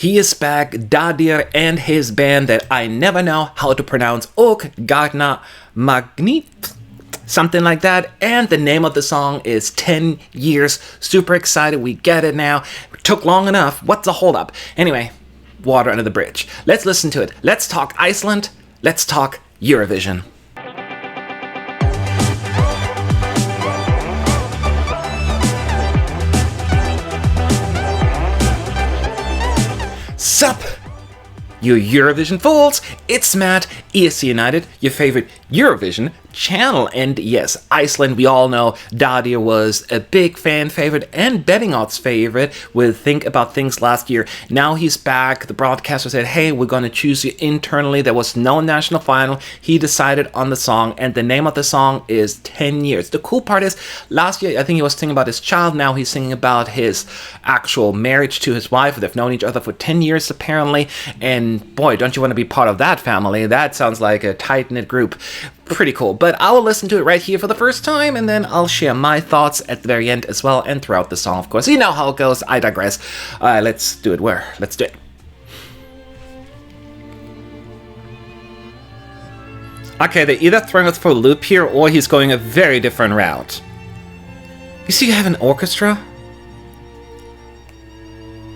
He is back, Daði and his band that I never know how to pronounce. Gagnamagnið, something like that. And the name of the song is 10 Years. Super excited, we get it now. It took long enough. What's the hold up? Anyway, water under the bridge. Let's listen to it. Let's talk Iceland. Let's talk Eurovision. Sup, you Eurovision fools! It's Matt, ESC United, your favorite Eurovision channel. And yes, Iceland, we all know Daði was a big fan favorite and betting odds favorite with Think About Things last year. Now he's back. The broadcaster said, hey, we're going to choose you internally. There was no national final. He decided on the song, and the name of the song is 10 Years. The cool part is, last year I think he was singing about his child. Now he's singing about his actual marriage to his wife. They've known each other for 10 years apparently, and boy, don't you want to be part of that family. That sounds like a tight-knit group. Pretty cool, but I will listen to it right here for the first time, and then I'll share my thoughts at the very end as well, and throughout the song, of course. You know how it goes. I digress. Let's do it. Let's do it. Okay, they're either throwing us for a loop here, or he's going a very different route. You see, you have an orchestra?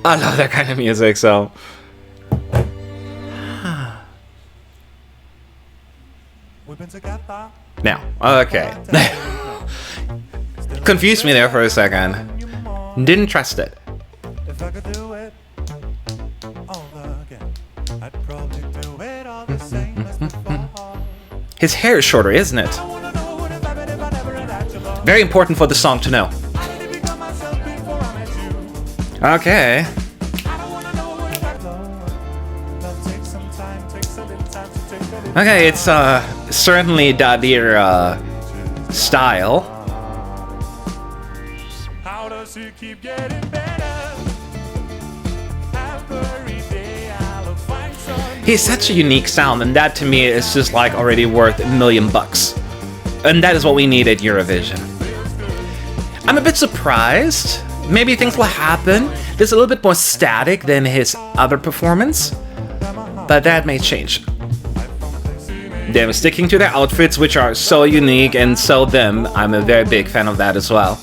I love that kind of music, so... Now, okay. Confused me there for a second. Didn't trust it. His hair is shorter, isn't it? Very important for the song to know. Okay. Okay, it's certainly Daði style. How does he keep getting better? He's such a unique sound, and that to me is just like already worth $1 million. And that is what we need at Eurovision. I'm a bit surprised. Maybe things will happen. This is a little bit more static than his other performance, but that may change. They're sticking to their outfits, which are so unique and so them. I'm a very big fan of that as well.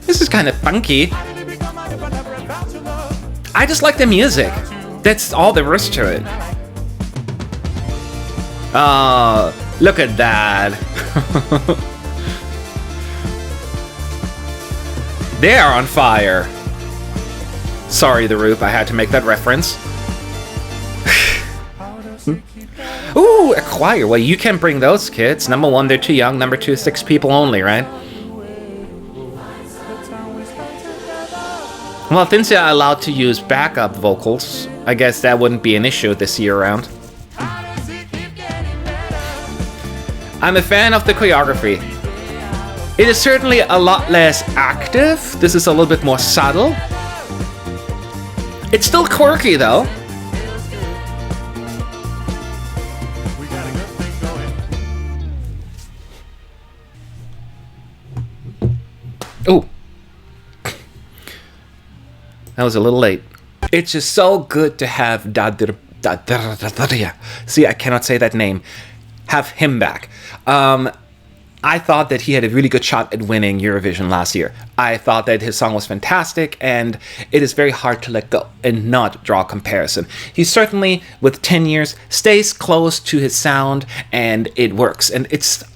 This is kind of funky. I just like the music. That's all there is to it. Oh, look at that. They are on fire. Sorry, The Roop, I had to make that reference. Ooh, a choir. Well, you can bring those kids. Number one, they're too young. Number two, 6 people only, right? Well, since they're allowed to use backup vocals, I guess that wouldn't be an issue this year around. I'm a fan of the choreography. It is certainly a lot less active. This is a little bit more subtle. It's still quirky, though. Oh, that was a little late. It's just so good to have Daði. See, I cannot say that name. Have him back. I thought that he had a really good shot at winning Eurovision last year. I thought that his song was fantastic, and it is very hard to let go and not draw a comparison. He certainly, with 10 years, stays close to his sound, and it works. And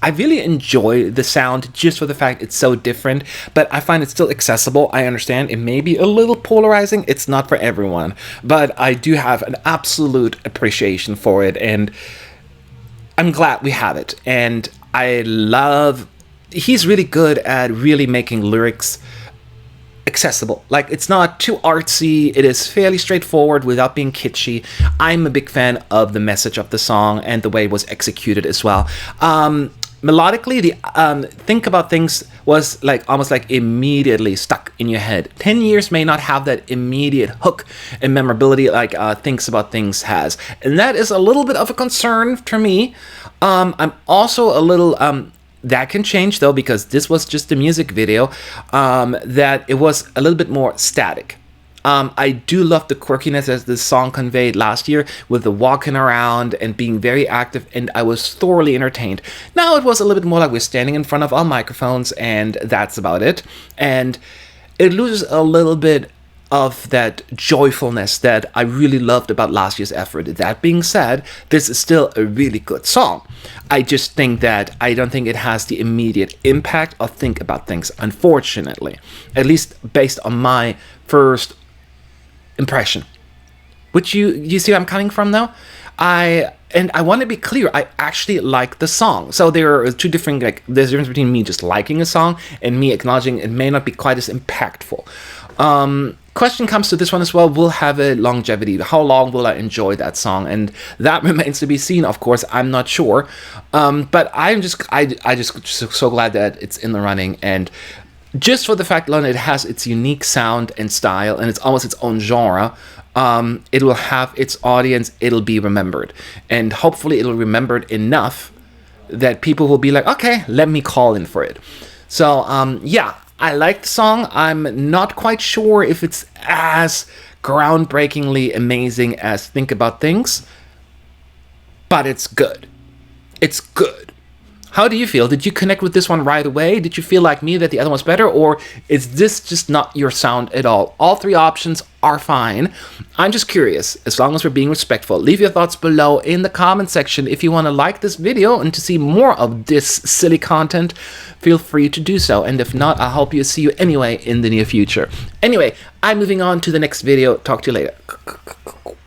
I really enjoy the sound just for the fact it's so different, but I find it still accessible. I understand it may be a little polarizing. It's not for everyone, but I do have an absolute appreciation for it, and I'm glad we have it. And he's really good at really making lyrics accessible. Like, it's not too artsy, it is fairly straightforward without being kitschy. I'm a big fan of the message of the song and the way it was executed as well. Melodically, the Think About Things was almost immediately stuck in your head. 10 Years may not have that immediate hook and memorability like Thinks About Things has. And that is a little bit of a concern for me. I'm also a little... that can change, though, because this was just a music video, that it was a little bit more static. I do love the quirkiness as this song conveyed last year with the walking around and being very active, and I was thoroughly entertained. Now it was a little bit more like we're standing in front of our microphones, and that's about it. And it loses a little bit of that joyfulness that I really loved about last year's effort. That being said, this is still a really good song. I just think that I don't think it has the immediate impact of Think About Things, unfortunately. At least based on my first impression. Which you see where I'm coming from though? I want to be clear, I actually like the song. So there are two different, there's a difference between me just liking a song and me acknowledging it may not be quite as impactful. Question comes to this one as well. Will have a longevity? How long will I enjoy that song? And that remains to be seen. Of course, I'm not sure. But I just so glad that it's in the running, and just for the fact alone, it has its unique sound and style, and it's almost its own genre. It will have its audience. It'll be remembered, and hopefully, it'll be remembered enough that people will be like, okay, let me call in for it. So, yeah. I like the song. I'm not quite sure if it's as groundbreakingly amazing as Think About Things, but it's good. It's good. How do you feel? Did you connect with this one right away? Did you feel like me that the other one's better? Or is this just not your sound at all? All three options are fine. I'm just curious, as long as we're being respectful. Leave your thoughts below in the comment section. If you want to like this video and to see more of this silly content, feel free to do so. And if not, I'll hope you see you anyway in the near future. Anyway, I'm moving on to the next video. Talk to you later.